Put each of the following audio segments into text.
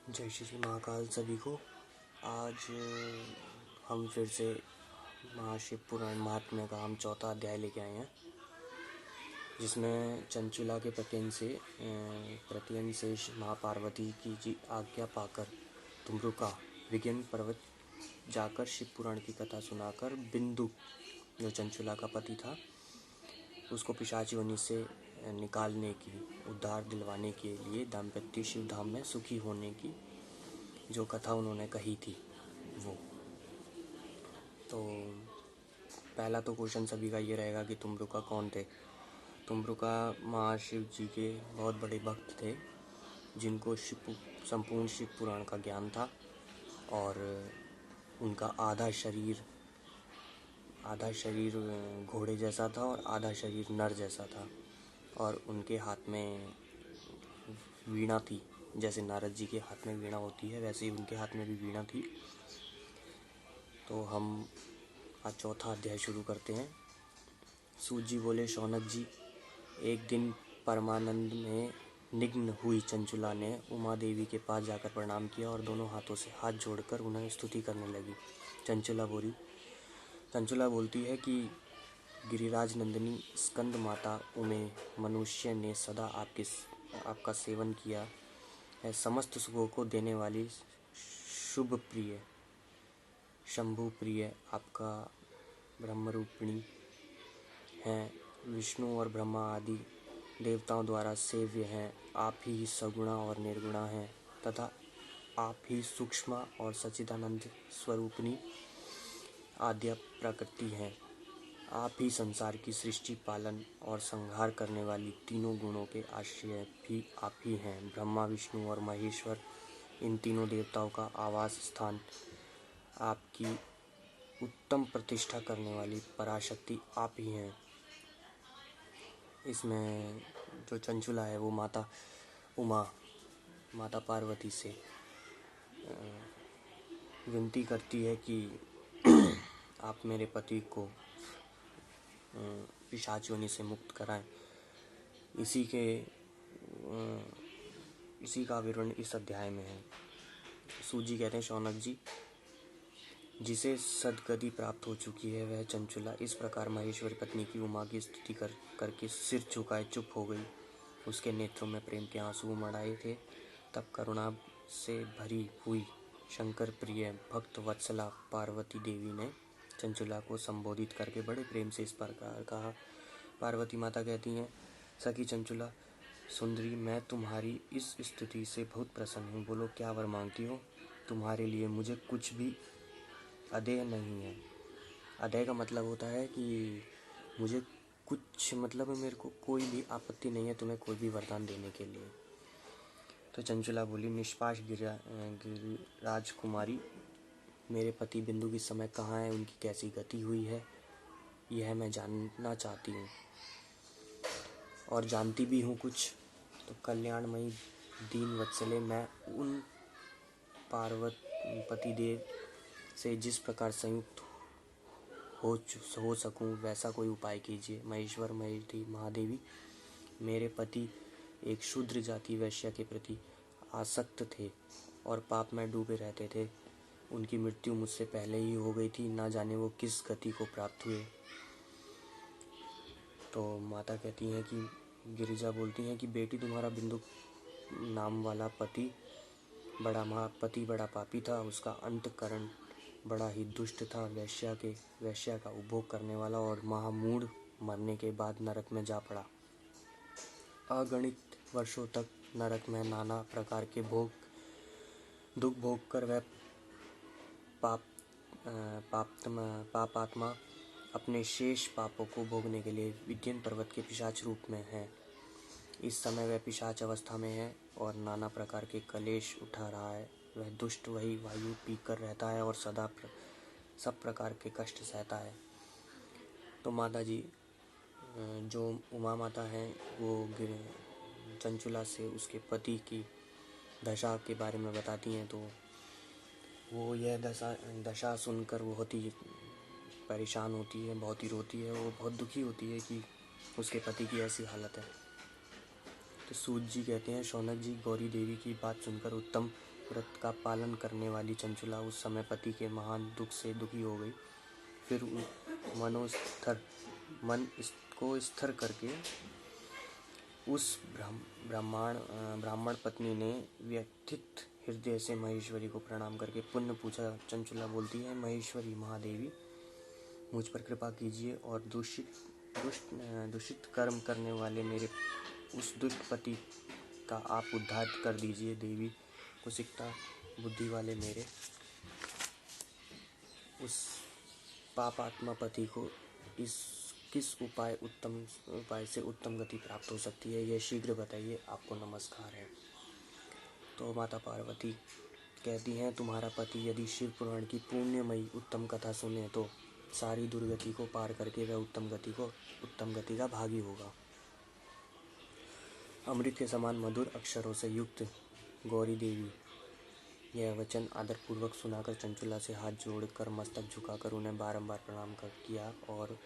जय श्री महाकाल सभी को। आज हम फिर से महाशिव पुराण महात्म्य का हम चौथा अध्याय लेके आए हैं, जिसमें चंचुला के प्रत्ययन से माँ पार्वती की जी आज्ञा पाकर तुम्रुका विज्ञान पर्वत जाकर शिव पुराण की कथा सुनाकर बिंदु, जो चंचुला का पति था, उसको पिशाच योनि से निकालने की, उद्धार दिलवाने के लिए दाम्पत्य शिव धाम में सुखी होने की जो कथा उन्होंने कही थी वो। तो पहला तो क्वेश्चन सभी का ये रहेगा कि तुम्रुका कौन थे। तुम्रुका महाशिव जी के बहुत बड़े भक्त थे, जिनको संपूर्ण शिव पुराण का ज्ञान था, और उनका आधा शरीर घोड़े जैसा था और आधा शरीर नर जैसा था, और उनके हाथ में वीणा थी। जैसे नारद जी के हाथ में वीणा होती है, वैसे ही उनके हाथ में भी वीणा थी। तो हम आज चौथा अध्याय शुरू करते हैं। सूत जी बोले, शौनक जी, एक दिन परमानंद में निग्न हुई चंचुला ने उमा देवी के पास जाकर प्रणाम किया और दोनों हाथों से हाथ जोड़कर उन्हें स्तुति करने लगी। चंचुला बोलती है कि गिरिराज नंदिनी स्कंद माता उमे, मनुष्य ने सदा आपका सेवन किया है। समस्त सुखों को देने वाली शुभ प्रिय शंभु प्रिय आपका ब्रह्मरूपिणी हैं। विष्णु और ब्रह्मा आदि देवताओं द्वारा सेव्य हैं। आप ही सगुणा और निर्गुणा हैं तथा आप ही सूक्ष्म और सच्चिदानंद स्वरूपिणी आद्य प्रकृति हैं। आप ही संसार की सृष्टि, पालन और संहार करने वाली तीनों गुणों के आश्रय भी आप ही हैं। ब्रह्मा, विष्णु और महेश्वर, इन तीनों देवताओं का आवास स्थान, आपकी उत्तम प्रतिष्ठा करने वाली पराशक्ति आप ही हैं। इसमें जो चंचुला है वो माता उमा, माता पार्वती से विनती करती है कि आप मेरे पति को पिशाच योनि से मुक्त कराएं। इसी का विवरण इस अध्याय में है। सूत जी कहते हैं, शौनक जी, जिसे सदगति प्राप्त हो चुकी है वह चंचुला इस प्रकार महेश्वरी पत्नी की उमा की स्तुति करके सिर झुकाए चुप हो गई। उसके नेत्रों में प्रेम के आंसू उमड़ आए थे। तब करुणा से भरी हुई शंकर प्रिय भक्त वत्सला पार्वती देवी ने चंचुला को संबोधित करके बड़े प्रेम से इस प्रकार कहा। पार्वती माता कहती हैं, सखी चंचुला सुंदरी, मैं तुम्हारी इस स्तुति से बहुत प्रसन्न हूँ। बोलो, क्या वर मांगती हो? तुम्हारे लिए मुझे कुछ भी अदेय नहीं है। अदेय का मतलब होता है कि मुझे कुछ मतलब मेरे को कोई भी आपत्ति नहीं है तुम्हें कोई भी वरदान देने के लिए। तो चंचुला बोली, निष्पाश राजकुमारी, मेरे पति बिंदु की समय कहाँ है, उनकी कैसी गति हुई है, यह मैं जानना चाहती हूँ और जानती भी हूँ कुछ। तो कल्याणमयी दीन वत्सले, मैं उन पार्वती देव से जिस प्रकार संयुक्त हो सकूं वैसा कोई उपाय कीजिए। महेश्वर महादेवी, मेरे पति एक शूद्र जाति वैश्य के प्रति आसक्त थे और पाप में डूबे रहते थे। उनकी मृत्यु मुझसे पहले ही हो गई थी, ना जाने वो किस गति को प्राप्त हुए। तो माता कहती हैं कि गिरिजा बोलती हैं कि बेटी, तुम्हारा बिंदु नाम वाला पति बड़ा पापी था। उसका अंतकरण बड़ा ही दुष्ट था। वैश्या का उपभोग करने वाला और महामूढ़ मरने के बाद नरक में जा पड़ा। अगणित वर्षों तक नरक में नाना प्रकार के दुख भोग कर वह पापात्मा अपने शेष पापों को भोगने के लिए विज्ञान पर्वत के पिशाच रूप में है। इस समय वह पिशाच अवस्था में है और नाना प्रकार के कलेश उठा रहा है। वह दुष्ट वही वायु पीकर रहता है और सदा सब प्रकार के कष्ट सहता है। तो माता जी, जो उमा माता हैं, वो चंचुला से उसके पति की दशा के बारे में बताती हैं। तो वो यह दशा सुनकर बहुत ही परेशान होती है, बहुत ही रोती है। वो बहुत दुखी होती है कि उसके पति की ऐसी हालत है। तो सूत जी कहते हैं, शौनक जी, गौरी देवी की बात सुनकर उत्तम व्रत का पालन करने वाली चंचुला उस समय पति के महान दुख से दुखी हो गई। फिर मन को स्थिर करके उस ब्राह्मण पत्नी ने व्यथित हृदय से महेश्वरी को प्रणाम करके पुण्य पूछा। चंचुला बोलती है, महेश्वरी महादेवी, मुझ पर कृपा कीजिए और दूषित कर्म करने वाले मेरे उस दुष्ट पति का आप उद्धार कर दीजिए। देवी, कुशिकता बुद्धि वाले मेरे उस पापात्मा पति को किस उपाय से उत्तम गति प्राप्त हो सकती है, यह शीघ्र बताइए, आपको नमस्कार है। तो माता पार्वती कहती हैं, तुम्हारा पति यदि शिव पुराण की पुण्यमयी उत्तम कथा सुने तो सारी दुर्गति को पार करके वह उत्तम गति का भागी होगा। अमृत के समान मधुर अक्षरों से युक्त गौरी देवी यह वचन आदरपूर्वक सुनाकर चंचुला से हाथ जोड़कर मस्तक झुकाकर उन्हें बारंबार प्रणाम किया और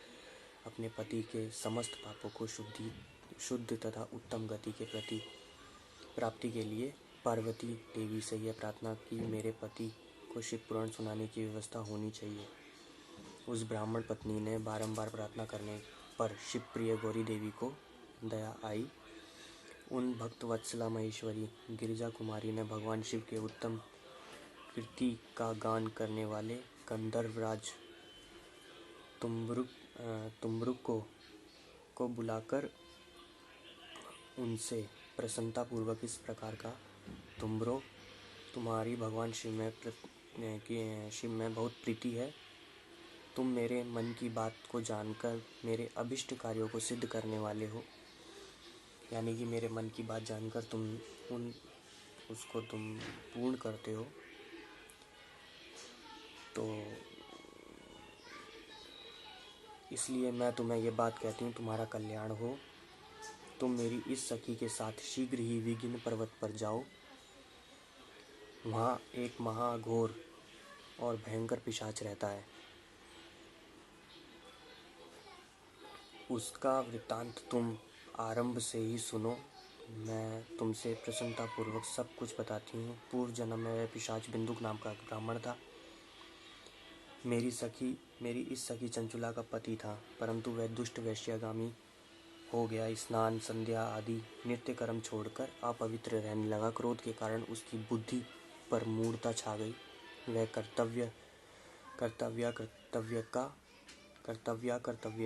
अपने पति के समस्त पापों को शुद्ध तथा उत्तम गति के प्रति प्राप्ति के लिए पार्वती देवी से यह प्रार्थना की, मेरे पति को शिव पुराण सुनाने की व्यवस्था होनी चाहिए। उस ब्राह्मण पत्नी ने बारंबार प्रार्थना करने पर शिवप्रिय गौरी देवी को दया आई। उन भक्त वत्सला महेश्वरी गिरिजा कुमारी ने भगवान शिव के उत्तम कीर्ति का गान करने वाले गंधर्वराज तुम्बरुक को बुलाकर उनसे प्रसन्नतापूर्वक इस प्रकार का, तुम्बरो, तुम्हारी भगवान शिव में बहुत प्रीति है। तुम मेरे मन की बात को जानकर मेरे अभिष्ट कार्यों को सिद्ध करने वाले हो। यानी कि मेरे मन की बात जानकर तुम उसको पूर्ण करते हो। तो इसलिए मैं तुम्हें ये बात कहती हूँ, तुम्हारा कल्याण हो। तुम मेरी इस सखी के साथ शीघ्र ही विघ्न पर्वत पर जाओ। वहाँ एक महाघोर और भयंकर पिशाच रहता है। उसका वृत्तांत तुम आरंभ से ही सुनो। मैं तुमसे प्रसन्नतापूर्वक सब कुछ बताती हूँ। पूर्व जन्म में वह पिशाच बिंदुक नाम का ब्राह्मण था। मेरी इस सखी चंचुला का पति था, परंतु वह दुष्ट वैश्यगामी हो गया। स्नान, संध्या आदि नित्य कर्म छोड़कर अपवित्र रहने लगा। क्रोध के कारण उसकी बुद्धि पर मूढ़ता छा गई। वह कर्तव्य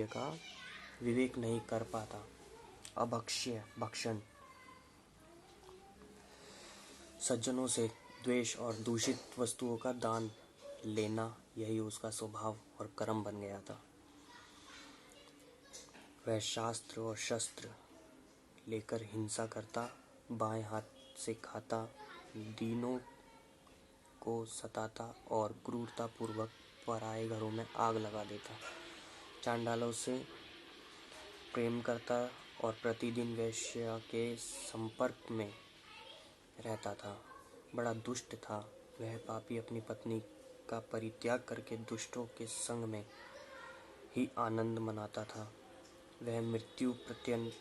का विवेक नहीं कर पाता। अभक्ष्य, भक्षण, सज्जनों से द्वेष और दूषित वस्तुओं का दान लेना, यही उसका स्वभाव और कर्म बन गया था। वह शास्त्र और शस्त्र लेकर हिंसा करता, बाएं हाथ से खाता, दीनों को सताता और क्रूरतापूर्वक पराए घरों में आग लगा देता। चांडालों से प्रेम करता और प्रतिदिन वैश्य के संपर्क में रहता था। बड़ा दुष्ट था। वह पापी अपनी पत्नी का परित्याग करके दुष्टों के संग में ही आनंद मनाता था। वह मृत्यु प्रत्यंत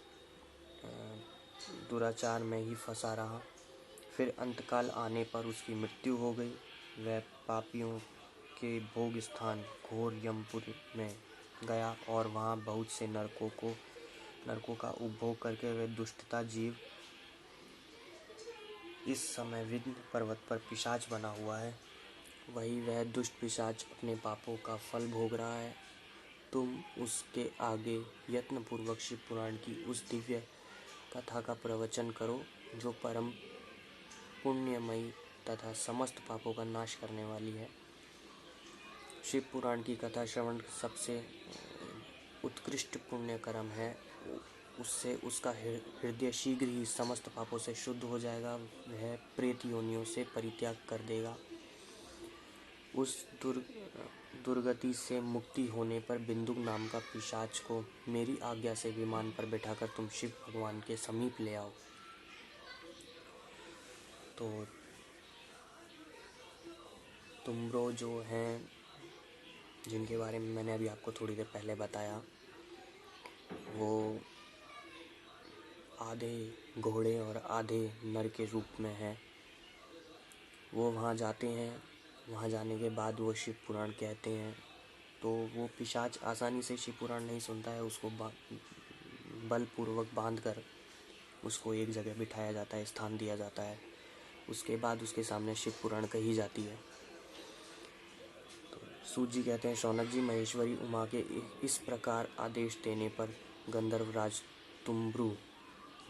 दुराचार में ही फंसा रहा। फिर अंतकाल आने पर उसकी मृत्यु हो गई। वह पापियों के भोग स्थान घोर यमपुर में गया और वहाँ बहुत से नरकों का उपभोग करके वह दुष्टता जीव इस समय विघ्न पर्वत पर पिशाच बना हुआ है। वही वह दुष्ट पिशाच अपने पापों का फल भोग रहा है। तुम उसके आगे यत्नपूर्वक शिव पुराण की उस दिव्य कथा का प्रवचन करो, जो परम पुण्यमयी तथा समस्त पापों का नाश करने वाली है। शिव पुराण की कथा श्रवण सबसे उत्कृष्ट पुण्य कर्म है। उससे उसका हृदय शीघ्र ही समस्त पापों से शुद्ध हो जाएगा। वह प्रेत योनियों से परित्याग कर देगा। उस दुर्गति से मुक्ति होने पर बिंदुक नाम का पिशाच को मेरी आज्ञा से विमान पर बैठाकर तुम शिव भगवान के समीप ले आओ। तो तुम्बरो जो हैं, जिनके बारे में मैंने अभी आपको थोड़ी देर पहले बताया, वो आधे घोड़े और आधे नर के रूप में है। वो वहाँ जाते हैं। वहाँ जाने के बाद वो शिव पुराण कहते हैं, तो वो पिशाच आसानी से शिव पुराण नहीं सुनता है। उसको बलपूर्वक बांध कर उसको एक जगह बिठाया जाता है, स्थान दिया जाता है। उसके बाद उसके सामने शिव पुराण कही जाती है। तो सूत जी कहते हैं, शौनक जी, महेश्वरी उमा के इस प्रकार आदेश देने पर गंधर्वराज तुम्ब्रू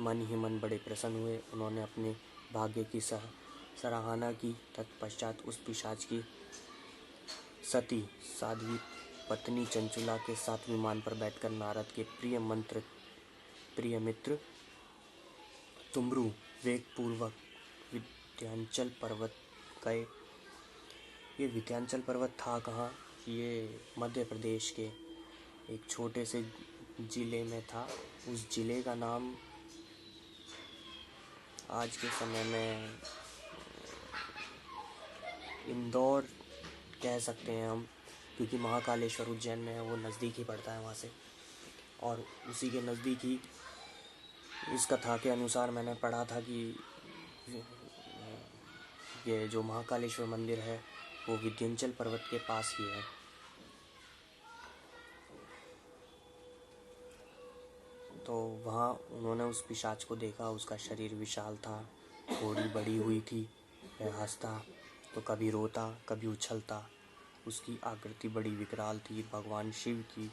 मन ही मन बड़े प्रसन्न हुए। उन्होंने अपने भाग्य की सराहना की। तत्पश्चात उस पिशाच की सती साध्वी पत्नी चंचुला के साथ विमान पर बैठकर नारद के प्रिय मित्र तुम्ब्रू वेगपूर्वक विंध्याचल पर्वत गए। ये विंध्याचल पर्वत था कहाँ? ये मध्य प्रदेश के एक छोटे से ज़िले में था। उस ज़िले का नाम आज के समय में इंदौर कह सकते हैं हम, क्योंकि महाकालेश्वर उज्जैन में है, वो नज़दीक ही पड़ता है वहाँ से। और उसी के नज़दीक ही इस कथा के अनुसार मैंने पढ़ा था कि ये जो महाकालेश्वर मंदिर है वो विंध्याचल पर्वत के पास ही है। तो वहाँ उन्होंने उस पिशाच को देखा। उसका शरीर विशाल था, थोड़ी बड़ी हुई थी। वह हंसता तो कभी रोता, कभी उछलता। उसकी आकृति बड़ी विकराल थी। भगवान शिव की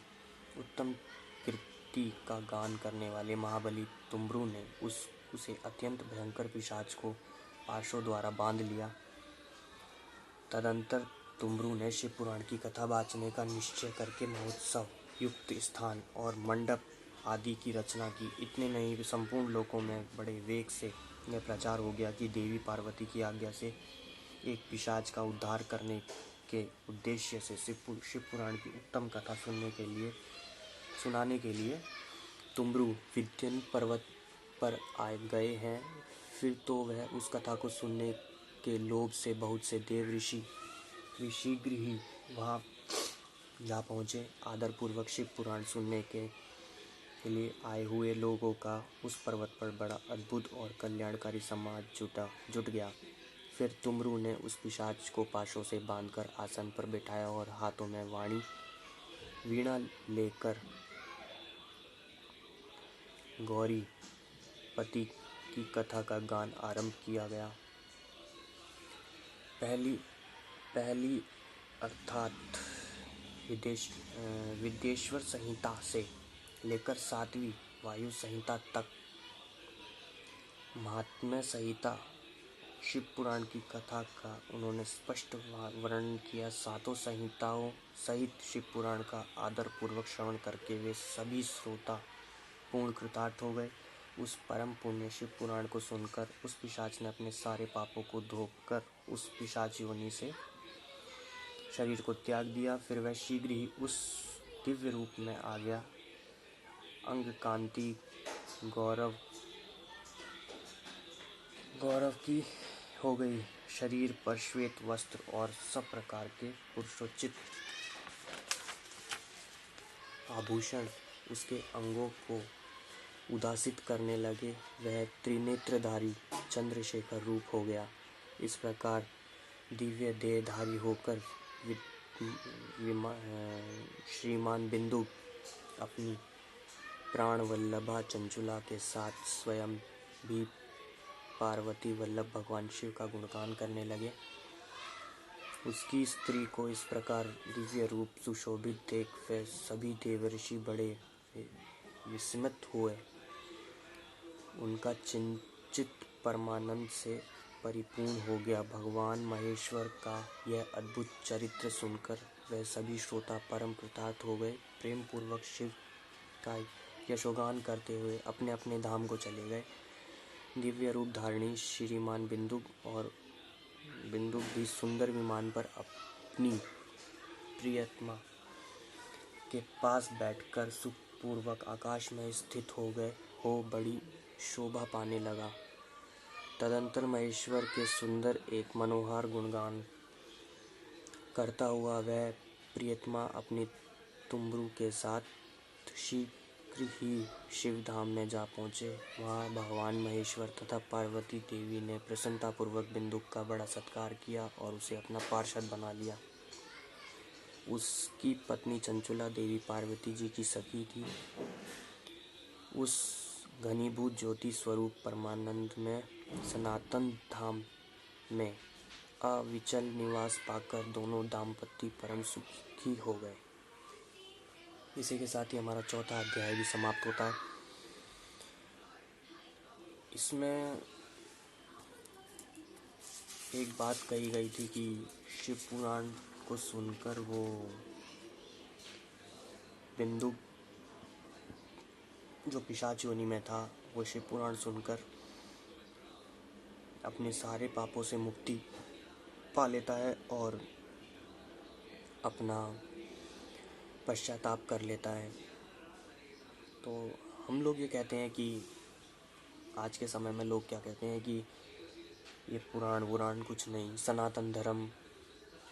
उत्तम कीर्ति का गान करने वाले महाबली तुम्ब्रू ने उसे अत्यंत भयंकर पिशाच को पाशों द्वारा बांध लिया। तदंतर तुम्ब्रू ने शिव पुराण की कथा वाचने का निश्चय करके महोत्सव युक्त स्थान और मंडप आदि की रचना की। इतने नहीं, संपूर्ण लोकों में बड़े वेग से यह प्रचार हो गया कि देवी पार्वती की आज्ञा से एक पिशाच का उद्धार करने के उद्देश्य से शिव पुराण की उत्तम कथा सुनाने के लिए तुम्ब्रू विंध्य पर्वत पर आए गए हैं। फिर तो वह उस कथा को सुनने के लोभ से बहुत से देव ऋषि भी शीघ्र ही वहाँ जा पहुँचे। आदरपूर्वक शिव पुराण सुनने के लिए आए हुए लोगों का उस पर्वत पर बड़ा अद्भुत और कल्याणकारी समाज जुट गया। फिर तुम्ब्रू ने उस पिशाच को पाशों से बांधकर आसन पर बिठाया और हाथों में वीणा लेकर गौरी पति की कथा का गान आरंभ किया गया। पहली अर्थात विद्येश्वर संहिता से लेकर 7वीं वायु संहिता तक महात्म्य संहिता शिव पुराण की कथा का उन्होंने स्पष्ट वर्णन किया। सातों संहिताओं सहित शिव पुराण का आदरपूर्वक श्रवण करके वे सभी श्रोता पूर्ण कृतार्थ हो गए। उस परम पुण्य शिव पुराण को सुनकर उस पिशाच ने अपने सारे पापों को धोकर उस पिशाच योनि से शरीर को त्याग दिया। फिर वह शीघ्र ही उस दिव्य रूप में आ गया। अंग कांति गौरव की हो गई। शरीर पर श्वेत वस्त्र और सब प्रकार के पुरुषोचित आभूषण उसके अंगों को उदासित करने लगे। वह त्रिनेत्रधारी चंद्रशेखर रूप हो गया। इस प्रकार दिव्य देहधारी होकर श्रीमान बिंदु अपनी प्राण वल्लभा चंचुला के साथ स्वयं भी पार्वती वल्लभ भगवान शिव का गुणगान करने लगे। उसकी स्त्री को इस प्रकार दिव्य रूप सुशोभित देख वे सभी देवर्षि बड़े विस्मित हुए। उनका चित्त परमानंद से परिपूर्ण हो गया। भगवान महेश्वर का यह अद्भुत चरित्र सुनकर वह सभी श्रोता परम कृतार्थ हो गए। प्रेम पूर्वक शिव का यशोगान करते हुए अपने अपने धाम को चले गए। दिव्य रूप धारिणी श्रीमान बिंदु भी सुंदर विमान पर अपनी प्रियतमा के पास बैठकर सुखपूर्वक आकाश में स्थित हो बड़ी शोभा पाने लगा। तदंतर महेश्वर के सुंदर एक मनोहर गुणगान करता हुआ वह प्रियतमा अपनी तुम्ब्रू के साथ शीघ्र रात्रि ही शिव धाम में जा पहुँचे। वहाँ भगवान महेश्वर तथा पार्वती देवी ने प्रसन्नतापूर्वक बिंदुक का बड़ा सत्कार किया और उसे अपना पार्षद बना लिया। उसकी पत्नी चंचुला देवी पार्वती जी की सखी थी। उस घनीभूत ज्योति स्वरूप परमानंद में सनातन धाम में अविचल निवास पाकर दोनों दाम्पत्य परम सुखी हो गए। इसी के साथ ही हमारा चौथा अध्याय भी समाप्त होता है। इसमें एक बात कही गई थी कि शिव पुराण को सुनकर वो बिंदु जो पिशाच योनि में था, वो शिव पुराण सुनकर अपने सारे पापों से मुक्ति पा लेता है और अपना पश्चाताप कर लेता है। तो हम लोग ये कहते हैं कि आज के समय में लोग क्या कहते हैं कि ये पुराण कुछ नहीं, सनातन धर्म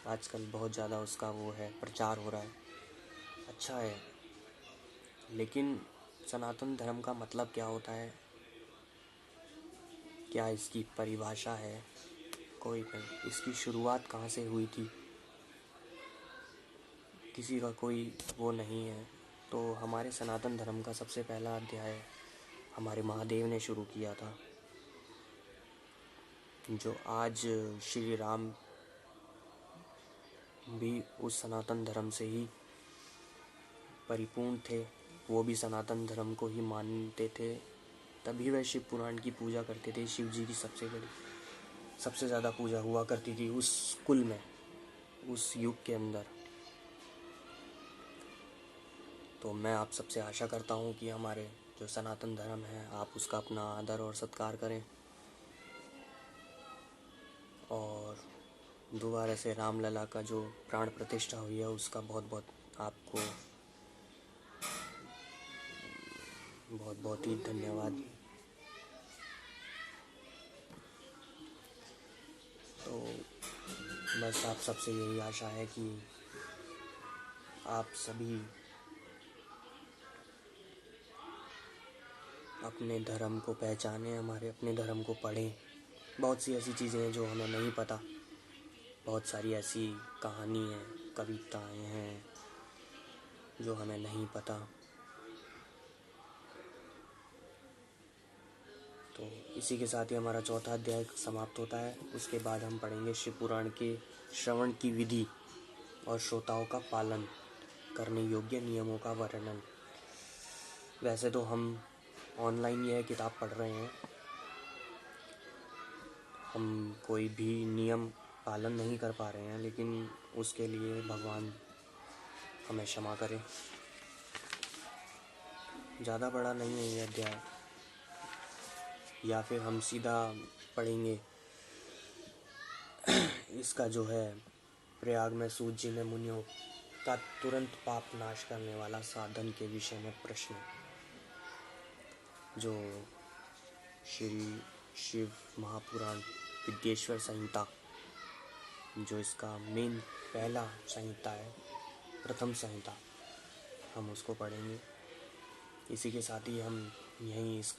आजकल बहुत ज़्यादा उसका वो है, प्रचार हो रहा है। अच्छा है, लेकिन सनातन धर्म का मतलब क्या होता है, क्या इसकी परिभाषा है? कोई नहीं। इसकी शुरुआत कहाँ से हुई थी, किसी का कोई वो नहीं है। तो हमारे सनातन धर्म का सबसे पहला अध्याय हमारे महादेव ने शुरू किया था, जो आज श्री राम भी उस सनातन धर्म से ही परिपूर्ण थे। वो भी सनातन धर्म को ही मानते थे, तभी वह शिव पुराण की पूजा करते थे। शिव जी की सबसे ज़्यादा पूजा हुआ करती थी उस कुल में, उस युग के अंदर। तो मैं आप सबसे आशा करता हूँ कि हमारे जो सनातन धर्म है, आप उसका अपना आदर और सत्कार करें और दोबारा से रामलला का जो प्राण प्रतिष्ठा हुई है उसका बहुत बहुत ही धन्यवाद। तो बस आप सबसे यही आशा है कि आप सभी अपने धर्म को पहचानें, हमारे अपने धर्म को पढ़ें। बहुत सी ऐसी चीज़ें हैं जो हमें नहीं पता, बहुत सारी ऐसी कहानी हैं, कविताएं हैं जो हमें नहीं पता। तो इसी के साथ ही हमारा चौथा अध्याय समाप्त होता है। उसके बाद हम पढ़ेंगे शिव पुराण के श्रवण की विधि और श्रोताओं का पालन करने योग्य नियमों का वर्णन। वैसे तो हम ऑनलाइन यह किताब पढ़ रहे हैं, हम कोई भी नियम पालन नहीं कर पा रहे हैं, लेकिन उसके लिए भगवान हमें क्षमा करें। ज़्यादा बड़ा नहीं है ये अध्याय, या फिर हम सीधा पढ़ेंगे इसका जो है प्रयाग में सूत जी ने मुनियों का तुरंत पाप नाश करने वाला साधन के विषय में प्रश्न, जो श्री शिव महापुराण विद्येश्वर संहिता, जो इसका मेन पहला संहिता है, प्रथम संहिता, हम उसको पढ़ेंगे। इसी के साथ ही हम यहीं इस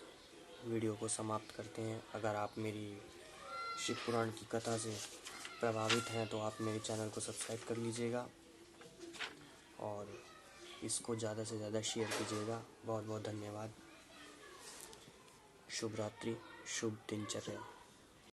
वीडियो को समाप्त करते हैं। अगर आप मेरी शिव पुराण की कथा से प्रभावित हैं तो आप मेरे चैनल को सब्सक्राइब कर लीजिएगा और इसको ज़्यादा से ज़्यादा शेयर कीजिएगा। बहुत बहुत धन्यवाद। शुभ रात्रि, शुभ दिनचर्या।